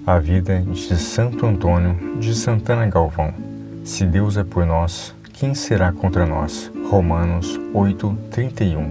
A vida de Santo Antônio de Santana Galvão. Se Deus é por nós, quem será contra nós? Romanos 8:31.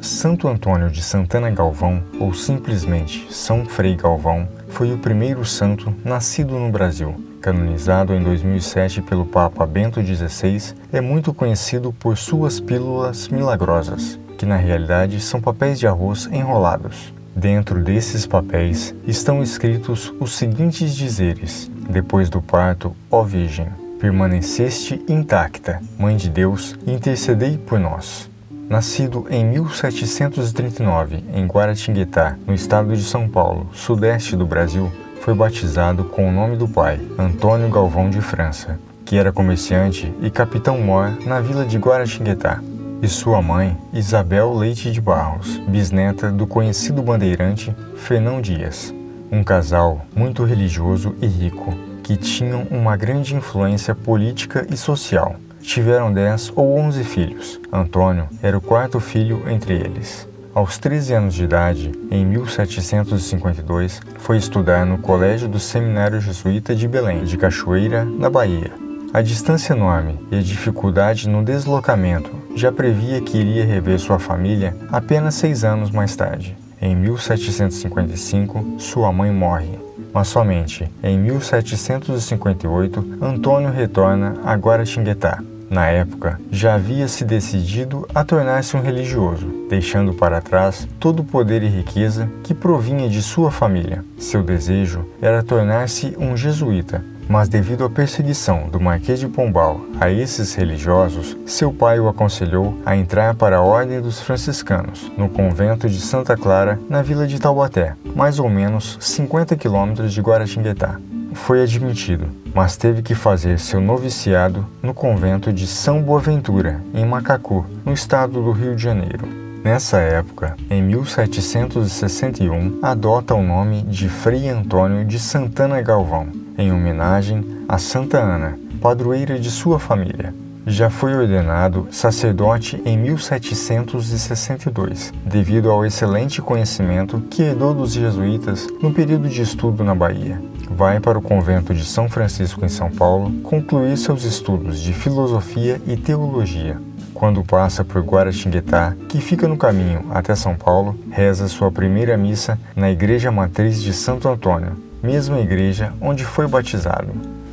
Santo Antônio de Santana Galvão, ou simplesmente São Frei Galvão, foi o primeiro santo nascido no Brasil. Canonizado em 2007 pelo Papa Bento XVI, é muito conhecido por suas pílulas milagrosas, que na realidade são papéis de arroz enrolados. Dentro desses papéis estão escritos os seguintes dizeres: depois do parto, ó Virgem, permaneceste intacta, Mãe de Deus, intercedei por nós. Nascido em 1739 em Guaratinguetá, no estado de São Paulo, sudeste do Brasil, foi batizado com o nome do pai, Antônio Galvão de França, que era comerciante e capitão-mor na vila de Guaratinguetá, e sua mãe, Isabel Leite de Barros, bisneta do conhecido bandeirante Fernão Dias, um casal muito religioso e rico, que tinham uma grande influência política e social. Tiveram 10 ou 11 filhos. Antônio era o quarto filho entre eles. Aos 13 anos de idade, em 1752, foi estudar no Colégio do Seminário Jesuíta de Belém, de Cachoeira, na Bahia. A distância enorme e a dificuldade no deslocamento já previa que iria rever sua família apenas 6 anos mais tarde. Em 1755, sua mãe morre, mas somente em 1758, Antônio retorna a Guaratinguetá. Na época, já havia se decidido a tornar-se um religioso, deixando para trás todo o poder e riqueza que provinha de sua família. Seu desejo era tornar-se um jesuíta, mas devido à perseguição do Marquês de Pombal a esses religiosos, seu pai o aconselhou a entrar para a Ordem dos Franciscanos, no convento de Santa Clara, na vila de Taubaté, mais ou menos 50 quilômetros de Guaratinguetá. Foi admitido, mas teve que fazer seu noviciado no convento de São Boaventura, em Macacu, no estado do Rio de Janeiro. Nessa época, em 1761, adota o nome de Frei Antônio de Santana Galvão, em homenagem a Santa Ana, padroeira de sua família. Já foi ordenado sacerdote em 1762, devido ao excelente conhecimento que herdou dos jesuítas no período de estudo na Bahia. Vai para o convento de São Francisco em São Paulo concluir seus estudos de filosofia e teologia. Quando passa por Guaratinguetá, que fica no caminho até São Paulo, reza sua primeira missa na Igreja Matriz de Santo Antônio, mesma igreja onde foi batizado.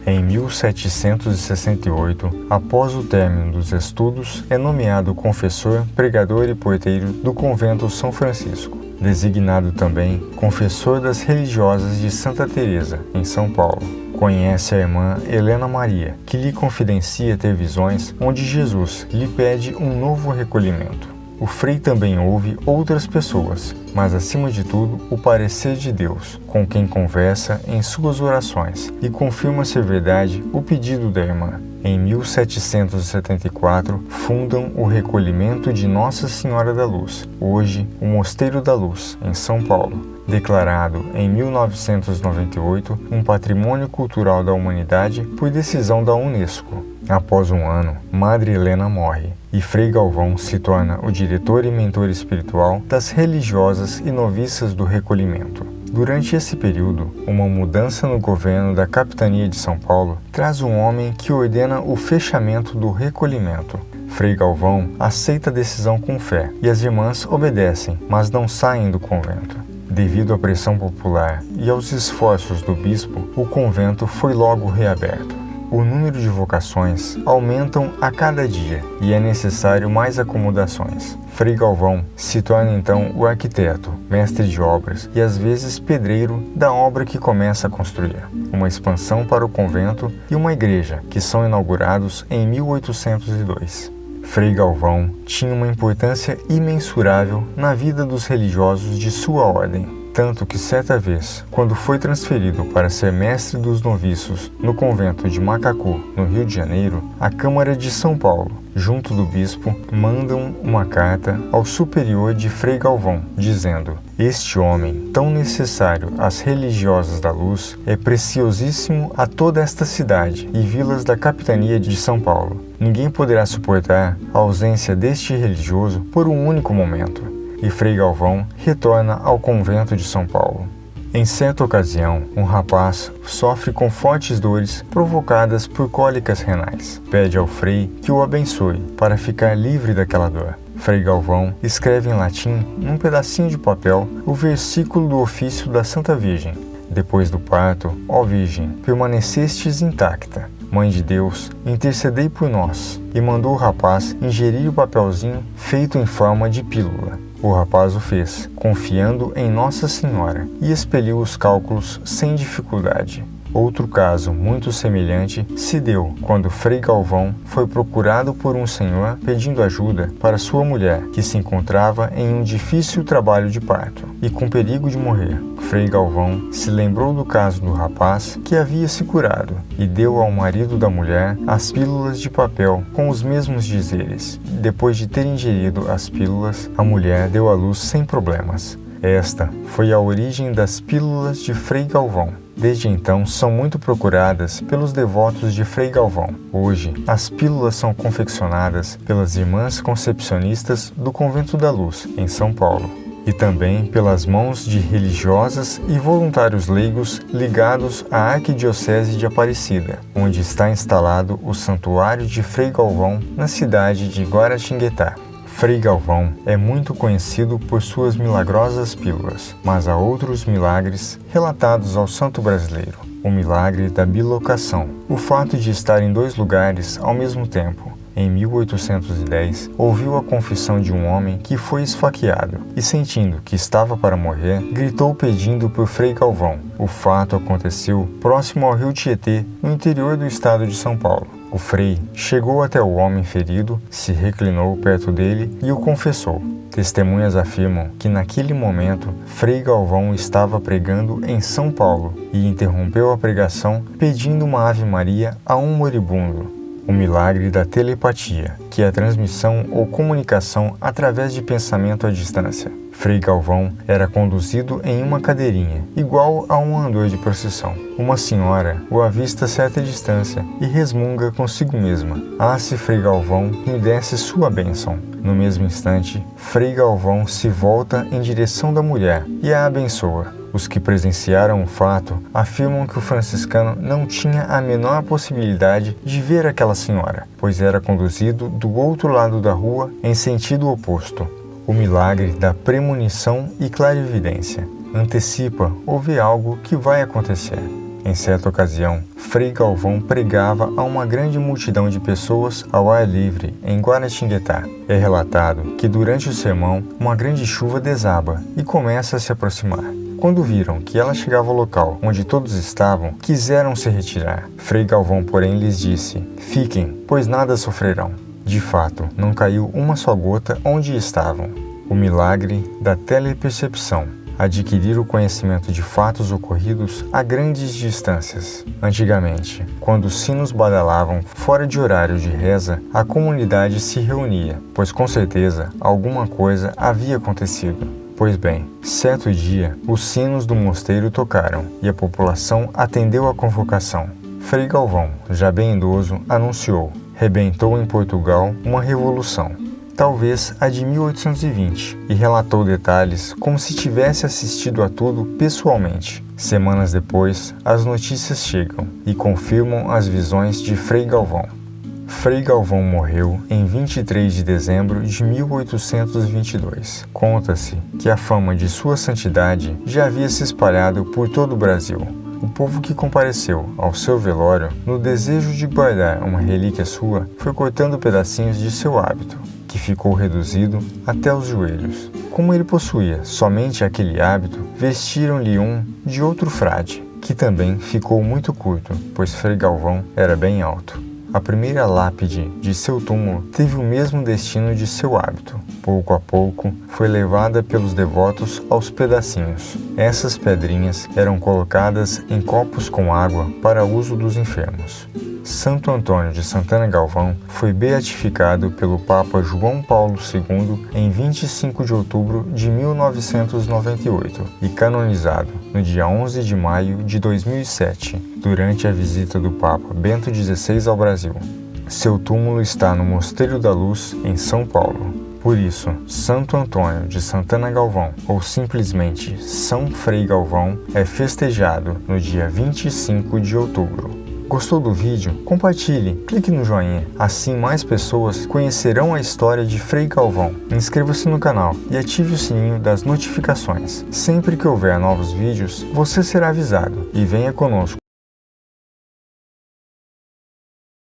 Em 1768, após o término dos estudos, é nomeado confessor, pregador e porteiro do convento São Francisco, designado também confessor das religiosas de Santa Teresa, em São Paulo. Conhece a irmã Helena Maria, que lhe confidencia ter visões onde Jesus lhe pede um novo recolhimento. O frei também ouve outras pessoas, mas acima de tudo o parecer de Deus, com quem conversa em suas orações, e confirma ser verdade o pedido da irmã. Em 1774, fundam o Recolhimento de Nossa Senhora da Luz, hoje o Mosteiro da Luz, em São Paulo. Declarado em 1998 um Patrimônio Cultural da Humanidade por decisão da Unesco. Após um ano, Madre Helena morre e Frei Galvão se torna o diretor e mentor espiritual das religiosas e noviças do recolhimento. Durante esse período, uma mudança no governo da capitania de São Paulo traz um homem que ordena o fechamento do recolhimento. Frei Galvão aceita a decisão com fé e as irmãs obedecem, mas não saem do convento. Devido à pressão popular e aos esforços do bispo, o convento foi logo reaberto. O número de vocações aumentam a cada dia e é necessário mais acomodações. Frei Galvão se torna então o arquiteto, mestre de obras e às vezes pedreiro da obra que começa a construir. Uma expansão para o convento e uma igreja que são inaugurados em 1802. Frei Galvão tinha uma importância imensurável na vida dos religiosos de sua ordem, tanto que certa vez, quando foi transferido para ser mestre dos noviços no convento de Macacu, no Rio de Janeiro, a Câmara de São Paulo, junto do bispo, mandam uma carta ao superior de Frei Galvão, dizendo: "Este homem, tão necessário às religiosas da luz, é preciosíssimo a toda esta cidade e vilas da capitania de São Paulo. Ninguém poderá suportar a ausência deste religioso por um único momento." E Frei Galvão retorna ao convento de São Paulo. Em certa ocasião, um rapaz sofre com fortes dores provocadas por cólicas renais. Pede ao Frei que o abençoe para ficar livre daquela dor. Frei Galvão escreve em latim, num pedacinho de papel, o versículo do ofício da Santa Virgem. Depois do parto, ó Virgem, permanecestes intacta. Mãe de Deus, intercedei por nós. E mandou o rapaz ingerir o papelzinho feito em forma de pílula. O rapaz o fez, confiando em Nossa Senhora, e expeliu os cálculos sem dificuldade. Outro caso muito semelhante se deu quando Frei Galvão foi procurado por um senhor pedindo ajuda para sua mulher, que se encontrava em um difícil trabalho de parto e com perigo de morrer. Frei Galvão se lembrou do caso do rapaz que havia se curado e deu ao marido da mulher as pílulas de papel com os mesmos dizeres. Depois de ter ingerido as pílulas, a mulher deu à luz sem problemas. Esta foi a origem das pílulas de Frei Galvão. Desde então, são muito procuradas pelos devotos de Frei Galvão. Hoje, as pílulas são confeccionadas pelas Irmãs Concepcionistas do Convento da Luz, em São Paulo, e também pelas mãos de religiosas e voluntários leigos ligados à Arquidiocese de Aparecida, onde está instalado o Santuário de Frei Galvão, na cidade de Guaratinguetá. Frei Galvão é muito conhecido por suas milagrosas pílulas, mas há outros milagres relatados ao santo brasileiro. O milagre da bilocação, o fato de estar em dois lugares ao mesmo tempo. Em 1810, ouviu a confissão de um homem que foi esfaqueado e, sentindo que estava para morrer, gritou pedindo por Frei Galvão. O fato aconteceu próximo ao rio Tietê, no interior do estado de São Paulo. O frei chegou até o homem ferido, se reclinou perto dele e o confessou. Testemunhas afirmam que naquele momento Frei Galvão estava pregando em São Paulo e interrompeu a pregação pedindo uma Ave Maria a um moribundo. O milagre da telepatia, que é a transmissão ou comunicação através de pensamento à distância. Frei Galvão era conduzido em uma cadeirinha, igual a um andor de procissão. Uma senhora o avista a certa distância e resmunga consigo mesma: "Ah, se Frei Galvão me desse sua bênção." No mesmo instante, Frei Galvão se volta em direção da mulher e a abençoa. Os que presenciaram o fato afirmam que o franciscano não tinha a menor possibilidade de ver aquela senhora, pois era conduzido do outro lado da rua em sentido oposto. O milagre da premonição e clarividência antecipa ou vê algo que vai acontecer. Em certa ocasião, Frei Galvão pregava a uma grande multidão de pessoas ao ar livre em Guaratinguetá. É relatado que durante o sermão uma grande chuva desaba e começa a se aproximar. Quando viram que ela chegava ao local onde todos estavam, quiseram se retirar. Frei Galvão, porém, lhes disse: "Fiquem, pois nada sofrerão." De fato, não caiu uma só gota onde estavam. O milagre da telepercepção. Adquirir o conhecimento de fatos ocorridos a grandes distâncias. Antigamente, quando os sinos badalavam fora de horário de reza, a comunidade se reunia, pois com certeza alguma coisa havia acontecido. Pois bem, certo dia, os sinos do mosteiro tocaram e a população atendeu à convocação. Frei Galvão, já bem idoso, anunciou: "Rebentou em Portugal uma revolução, talvez a de 1820, e relatou detalhes como se tivesse assistido a tudo pessoalmente. Semanas depois, as notícias chegam e confirmam as visões de Frei Galvão. Frei Galvão morreu em 23 de dezembro de 1822. Conta-se que a fama de sua santidade já havia se espalhado por todo o Brasil. O povo que compareceu ao seu velório, no desejo de guardar uma relíquia sua, foi cortando pedacinhos de seu hábito, que ficou reduzido até os joelhos. Como ele possuía somente aquele hábito, vestiram-lhe um de outro frade, que também ficou muito curto, pois Frei Galvão era bem alto. A primeira lápide de seu túmulo teve o mesmo destino de seu hábito. Pouco a pouco, foi levada pelos devotos aos pedacinhos. Essas pedrinhas eram colocadas em copos com água para uso dos enfermos. Santo Antônio de Santana Galvão foi beatificado pelo Papa João Paulo II em 25 de outubro de 1998 e canonizado no dia 11 de maio de 2007, durante a visita do Papa Bento XVI ao Brasil. Seu túmulo está no Mosteiro da Luz, em São Paulo. Por isso, Santo Antônio de Santana Galvão, ou simplesmente São Frei Galvão, é festejado no dia 25 de outubro. Gostou do vídeo? Compartilhe, clique no joinha, assim mais pessoas conhecerão a história de Frei Galvão. Inscreva-se no canal e ative o sininho das notificações. Sempre que houver novos vídeos, você será avisado e venha conosco